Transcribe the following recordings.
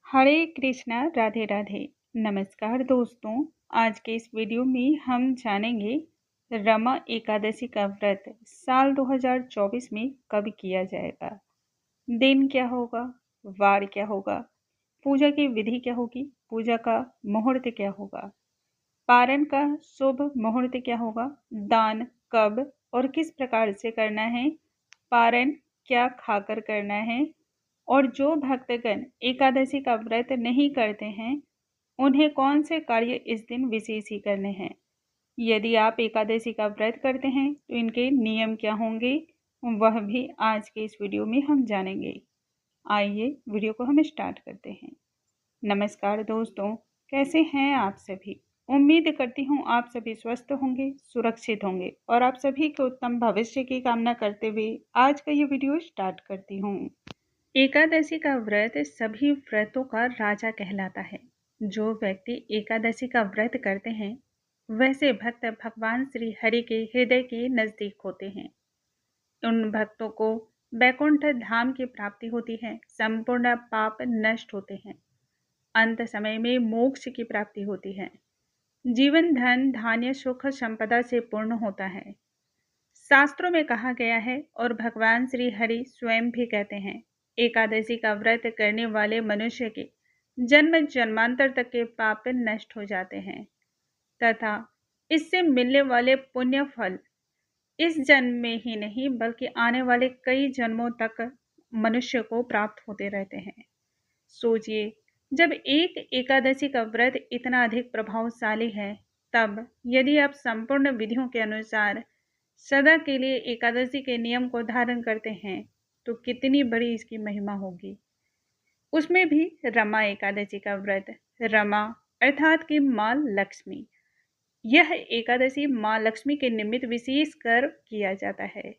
हरे कृष्णा राधे राधे। नमस्कार दोस्तों, आज के इस वीडियो में हम जानेंगे रमा एकादशी का व्रत साल 2024 में कब किया जाएगा। दिन क्या होगा, वार क्या होगा, पूजा की विधि क्या होगी, पूजा का मुहूर्त क्या होगा, पारण का शुभ मुहूर्त क्या होगा, दान कब और किस प्रकार से करना है, पारण क्या खाकर करना है और जो भक्तगण एकादशी का व्रत नहीं करते हैं उन्हें कौन से कार्य इस दिन विशेष ही करने हैं। यदि आप एकादशी का व्रत करते हैं तो इनके नियम क्या होंगे, वह भी आज के इस वीडियो में हम जानेंगे। आइए वीडियो को हम स्टार्ट करते हैं। नमस्कार दोस्तों, कैसे हैं आप सभी। उम्मीद करती हूँ आप सभी स्वस्थ होंगे, सुरक्षित होंगे और आप सभी के उत्तम भविष्य की कामना करते हुए आज का ये वीडियो स्टार्ट करती हूँ। एकादशी का व्रत सभी व्रतों का राजा कहलाता है। जो व्यक्ति एकादशी का व्रत करते हैं वैसे भक्त भगवान श्री हरि के हृदय के नजदीक होते हैं। उन भक्तों को वैकुंठ धाम की प्राप्ति होती है, संपूर्ण पाप नष्ट होते हैं, अंत समय में मोक्ष की प्राप्ति होती है, जीवन धन धान्य सुख संपदा से पूर्ण होता है। शास्त्रों में कहा गया है और भगवान श्री हरि स्वयं भी कहते हैं, एकादशी का व्रत करने वाले मनुष्य के जन्म जन्मांतर तक के पाप नष्ट हो जाते हैं तथा इससे मिलने वाले पुण्य फल इस जन्म में ही नहीं बल्कि आने वाले कई जन्मों तक मनुष्य को प्राप्त होते रहते हैं। सोचिए, जब एक एकादशी का व्रत इतना अधिक प्रभावशाली है, तब यदि आप संपूर्ण विधियों के अनुसार सदा के लिए एकादशी के नियम को धारण करते हैं तो कितनी बड़ी इसकी महिमा होगी। उसमें भी रमा एकादशी का व्रत। रमा अर्थात कि माँ लक्ष्मी। यह एकादशी माँ लक्ष्मी के निमित्त विशेष कर किया जाता है।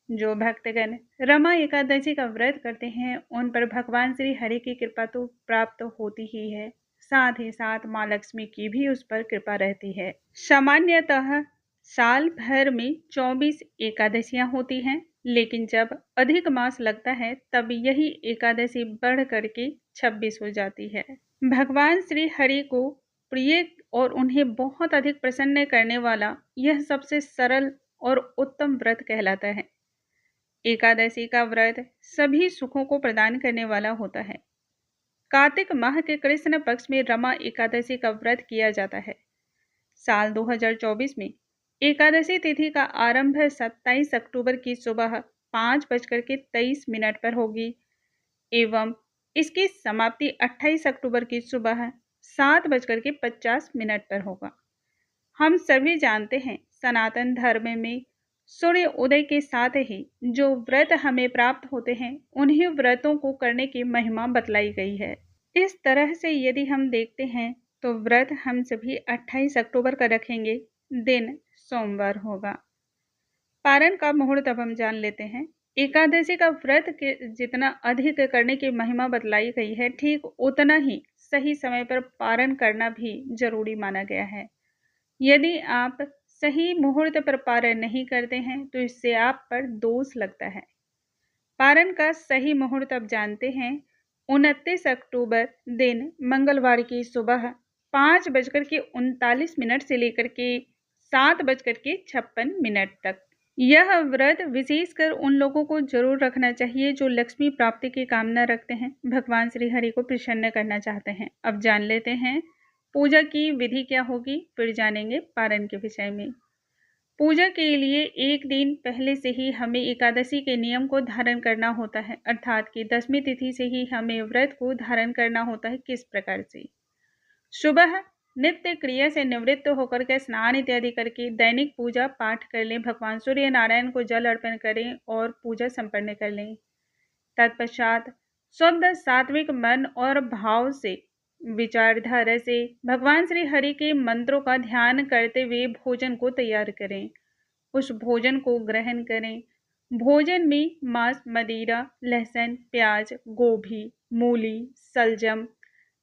जो भक्तगण रमा एकादशी का व्रत करते हैं उन पर भगवान श्री हरि की कृपा तो प्राप्त होती ही है, साथ ही साथ माँ लक्ष्मी की भी उस पर कृपा रहती है। सामान्यतः साल भर में 24 एकादशियां होती हैं, लेकिन जब अधिक मास लगता है तब यही एकादशी बढ़ करके 26 हो जाती है। भगवान श्री हरि को प्रिय और उन्हें बहुत अधिक प्रसन्न करने वाला यह सबसे सरल और उत्तम व्रत कहलाता है। एकादशी का व्रत सभी सुखों को प्रदान करने वाला होता है। कार्तिक माह के कृष्ण पक्ष में रमा एकादशी का व्रत किया जाता है। साल 2024 में एकादशी तिथि का आरंभ 27 अक्टूबर की सुबह 5:23 पर होगी एवं इसकी समाप्ति 28 अक्टूबर की सुबह 7:50 पर होगा। हम सभी जानते हैं, सनातन धर्म में सूर्य उदय के साथ ही जो व्रत हमें प्राप्त होते हैं उन्हीं व्रतों को करने की महिमा बतलाई गई है। इस तरह से यदि हम देखते हैं तो व्रत हम सभी 28 अक्टूबर का रखेंगे। दिन सोमवार होगा। पारण का मुहूर्त अब हम जान लेते हैं। एकादशी का व्रत के जितना अधिक करने की महिमा बतलाई गई है, ठीक उतना ही सही समय पर पारण करना भी जरूरी माना गया है। यदि आप सही मुहूर्त पर पारण नहीं करते हैं तो इससे आप पर दोष लगता है। पारण का सही मुहूर्त अब जानते हैं। 29 अक्टूबर दिन मंगलवार की सुबह 5:39 से लेकर के 7:56 तक। यह व्रत विशेषकर उन लोगों को जरूर रखना चाहिए जो लक्ष्मी प्राप्ति की कामना रखते हैं, भगवान श्री हरि को प्रसन्न करना चाहते हैं। अब जान लेते हैं पूजा की विधि क्या होगी, फिर जानेंगे पारण के विषय में। पूजा के लिए एक दिन पहले से ही हमें एकादशी के नियम को धारण करना होता है, अर्थात कि 10वीं तिथि से ही हमें व्रत को धारण करना होता है। किस प्रकार से? सुबह नित्य क्रिया से निवृत्त होकर के स्नान इत्यादि करके दैनिक पूजा पाठ कर लें, भगवान सूर्य नारायण को जल अर्पण करें और पूजा संपन्न कर लें। तत्पश्चात शुद्ध सात्विक मन और भाव से, विचारधारा से भगवान श्री हरि के मंत्रों का ध्यान करते हुए भोजन को तैयार करें। उस भोजन को ग्रहण करें। भोजन में मांस, मदिरा, लहसुन, प्याज, गोभी, मूली, सलजम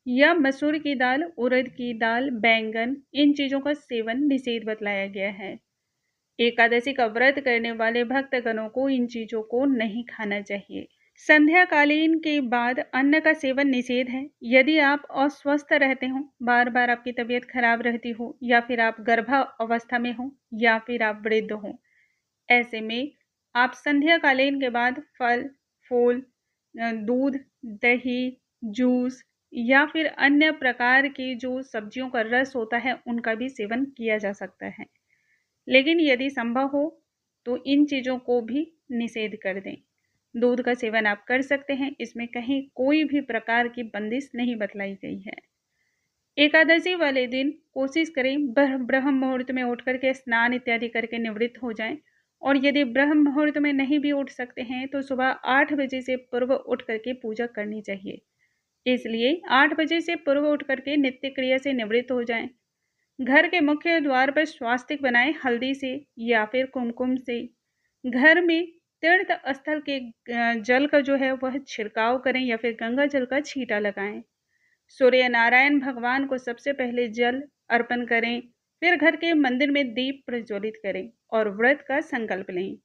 या मसूर की दाल, उड़द की दाल, बैंगन, इन चीजों का सेवन निषेध बतलाया गया है। एकादशी का व्रत करने वाले भक्तगणों को इन चीजों को नहीं खाना चाहिए। संध्याकालीन के बाद अन्न का सेवन निषेध है। यदि आप अस्वस्थ रहते हो, बार बार आपकी तबीयत खराब रहती हो, या फिर आप गर्भावस्था में हो, या फिर आप वृद्ध हो, ऐसे में आप संध्याकालीन के बाद फल, फूल, दूध, दही, जूस या फिर अन्य प्रकार की जो सब्जियों का रस होता है उनका भी सेवन किया जा सकता है। लेकिन यदि संभव हो तो इन चीज़ों को भी निषेध कर दें। दूध का सेवन आप कर सकते हैं, इसमें कहीं कोई भी प्रकार की बंदिश नहीं बतलाई गई है। एकादशी वाले दिन कोशिश करें ब्रह्म मुहूर्त में उठ करके स्नान इत्यादि करके निवृत्त हो जाएं, और यदि ब्रह्म मुहूर्त में नहीं भी उठ सकते हैं तो सुबह 8 बजे से पूर्व उठ करके पूजा करनी चाहिए। इसलिए 8 बजे से पूर्व उठ करके नित्य क्रिया से निवृत्त हो जाएं। घर के मुख्य द्वार पर स्वास्तिक बनाएं हल्दी से या फिर कुमकुम से। घर में तीर्थ स्थल के जल का जो है वह छिड़काव करें या फिर गंगा जल का छींटा लगाएं। सूर्य नारायण भगवान को सबसे पहले जल अर्पण करें, फिर घर के मंदिर में दीप प्रज्वलित करें और व्रत का संकल्प लें।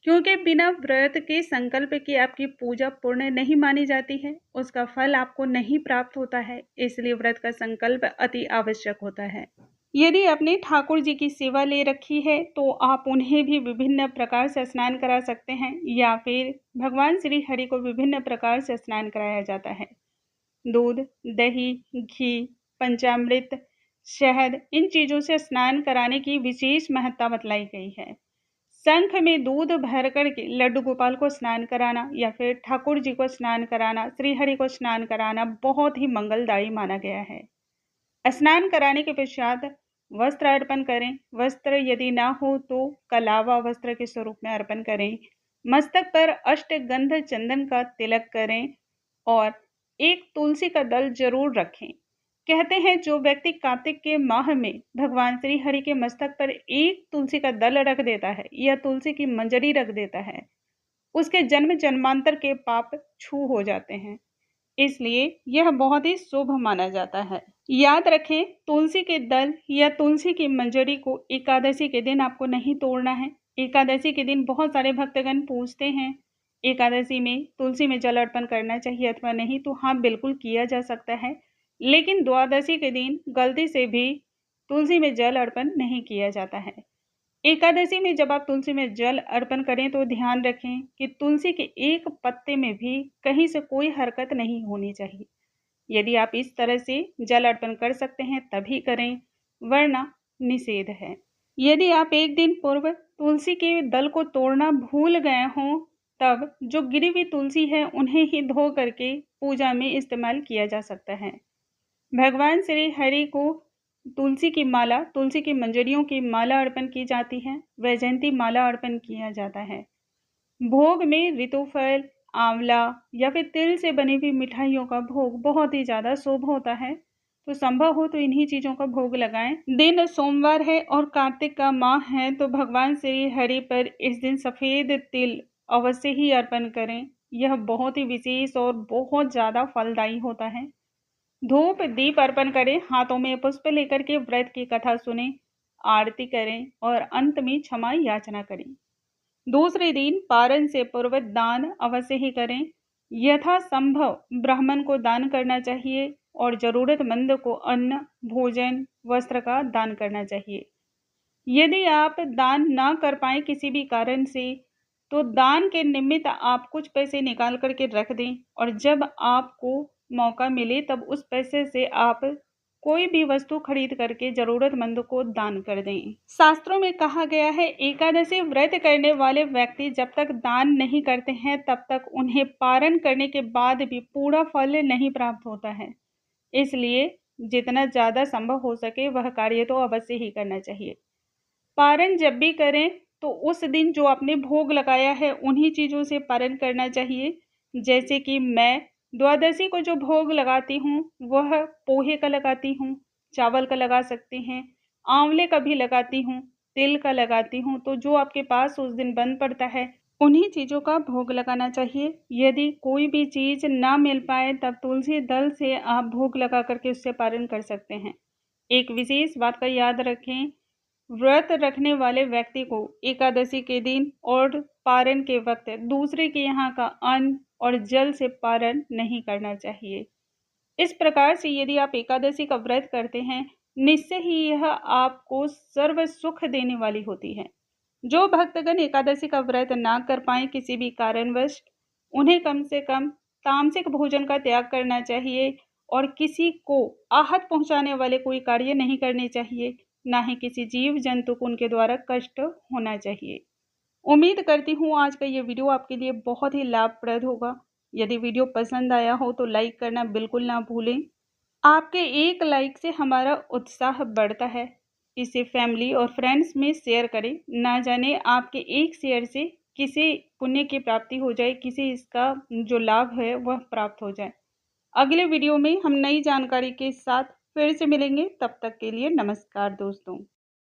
क्योंकि बिना व्रत के संकल्प की आपकी पूजा पूर्ण नहीं मानी जाती है, उसका फल आपको नहीं प्राप्त होता है, इसलिए व्रत का संकल्प अति आवश्यक होता है। यदि आपने ठाकुर जी की सेवा ले रखी है तो आप उन्हें भी विभिन्न प्रकार से स्नान करा सकते हैं, या फिर भगवान श्री हरि को विभिन्न प्रकार से स्नान कराया जाता है। दूध, दही, घी, पंचामृत, शहद, इन चीज़ों से स्नान कराने की विशेष महत्ता बतलाई गई है। शंख में दूध भर करके लड्डू गोपाल को स्नान कराना या फिर ठाकुर जी को स्नान कराना, श्रीहरि को स्नान कराना बहुत ही मंगलदायी माना गया है। स्नान कराने के पश्चात वस्त्र अर्पण करें। वस्त्र यदि ना हो तो कलावा वस्त्र के स्वरूप में अर्पण करें। मस्तक पर अष्टगंध चंदन का तिलक करें और एक तुलसी का दल जरूर रखें। कहते हैं जो व्यक्ति कार्तिक के माह में भगवान श्री हरि के मस्तक पर एक तुलसी का दल रख देता है या तुलसी की मंजरी रख देता है, उसके जन्म जन्मांतर के पाप छू हो जाते हैं। इसलिए यह बहुत ही शुभ माना जाता है। याद रखें, तुलसी के दल या तुलसी की मंजरी को एकादशी के दिन आपको नहीं तोड़ना है। एकादशी के दिन बहुत सारे भक्तगण पूछते हैं एकादशी में तुलसी में जल अर्पण करना चाहिए अथवा नहीं, तो हाँ, बिल्कुल किया जा सकता है, लेकिन द्वादशी के दिन गलती से भी तुलसी में जल अर्पण नहीं किया जाता है। एकादशी में जब आप तुलसी में जल अर्पण करें तो ध्यान रखें कि तुलसी के एक पत्ते में भी कहीं से कोई हरकत नहीं होनी चाहिए। यदि आप इस तरह से जल अर्पण कर सकते हैं तभी करें, वरना निषेध है। यदि आप एक दिन पूर्व तुलसी के दल को तोड़ना भूल गए हों, तब जो गिरी हुई तुलसी है उन्हें ही धो करके पूजा में इस्तेमाल किया जा सकता है। भगवान श्री हरि को तुलसी की माला, तुलसी की मंजरियों की माला अर्पण की जाती है, वैजयंती माला अर्पण किया जाता है। भोग में ऋतुफल, आंवला या फिर तिल से बनी हुई मिठाइयों का भोग बहुत ही ज़्यादा शुभ होता है, तो संभव हो तो इन्हीं चीज़ों का भोग लगाएं। दिन सोमवार है और कार्तिक का माह है, तो भगवान श्री हरि पर इस दिन सफ़ेद तिल अवश्य ही अर्पण करें। यह बहुत ही विशेष और बहुत ज़्यादा फलदायी होता है। धूप दीप अर्पण करें, हाथों में पुष्प लेकर के व्रत की कथा सुने, आरती करें और अंत में क्षमा याचना करें। दूसरे दिन पारण से पूर्व दान अवश्य ही करें। यथासंभव ब्राह्मण को दान करना चाहिए और जरूरतमंद को अन्न, भोजन, वस्त्र का दान करना चाहिए। यदि आप दान ना कर पाए किसी भी कारण से, तो दान के निमित्त आप कुछ पैसे निकाल करके रख दें और जब आपको मौका मिले तब उस पैसे से आप कोई भी वस्तु खरीद करके जरूरतमंद को दान कर दें। शास्त्रों में कहा गया है, एकादशी व्रत करने वाले व्यक्ति जब तक दान नहीं करते हैं तब तक उन्हें पारण करने के बाद भी पूरा फल नहीं प्राप्त होता है। इसलिए जितना ज़्यादा संभव हो सके वह कार्य तो अवश्य ही करना चाहिए। पारण जब भी करें तो उस दिन जो आपने भोग लगाया है उन्हीं चीज़ों से पारण करना चाहिए। जैसे कि मैं द्वादशी को जो भोग लगाती हूँ वह पोहे का लगाती हूँ, चावल का लगा सकते हैं, आंवले का भी लगाती हूँ, तिल का लगाती हूँ। तो जो आपके पास उस दिन बन पड़ता है उन्हीं चीज़ों का भोग लगाना चाहिए। यदि कोई भी चीज़ ना मिल पाए तब तुलसी दल से आप भोग लगा करके उससे पारण कर सकते हैं। एक विशेष बात का याद रखें, व्रत रखने वाले व्यक्ति को एकादशी के दिन और पारण के वक्त दूसरे के यहाँ का अन्न और जल से पारण नहीं करना चाहिए। इस प्रकार से यदि आप एकादशी का व्रत करते हैं, निश्चय ही यह आपको सर्व सुख देने वाली होती है। जो भक्तगण एकादशी का व्रत ना कर पाए किसी भी कारणवश, उन्हें कम से कम तामसिक भोजन का त्याग करना चाहिए और किसी को आहत पहुंचाने वाले कोई कार्य नहीं करने चाहिए, ना ही किसी जीव जंतु को उनके द्वारा कष्ट होना चाहिए। उम्मीद करती हूँ आज का ये वीडियो आपके लिए बहुत ही लाभप्रद होगा। यदि वीडियो पसंद आया हो तो लाइक करना बिल्कुल ना भूलें। आपके एक लाइक से हमारा उत्साह बढ़ता है। इसे फैमिली और फ्रेंड्स में शेयर करें। ना जाने आपके एक शेयर से किसी पुण्य की प्राप्ति हो जाए, किसी इसका जो लाभ है वह प्राप्त हो जाए। अगले वीडियो में हम नई जानकारी के साथ फिर से मिलेंगे। तब तक के लिए नमस्कार दोस्तों।